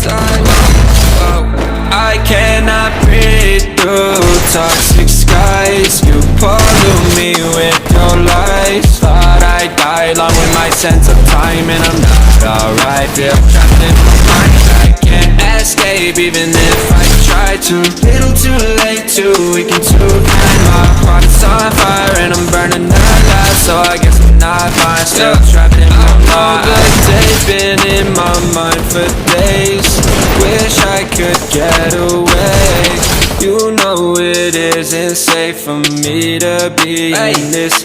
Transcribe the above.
time. I cannot breathe through toxic skies. You pollute me with your lies. Thought I died along with my sense of time, and I'm not alright. Feel trapped in my mind, I can't escape even if I try to. Little too late to weaken to find. My heart is on fire and I'm burning alive, so I guess I'm not fine. Still trapped in my mind. The day's been in my mind for days. Wish I could get away. You know it isn't safe for me to be in this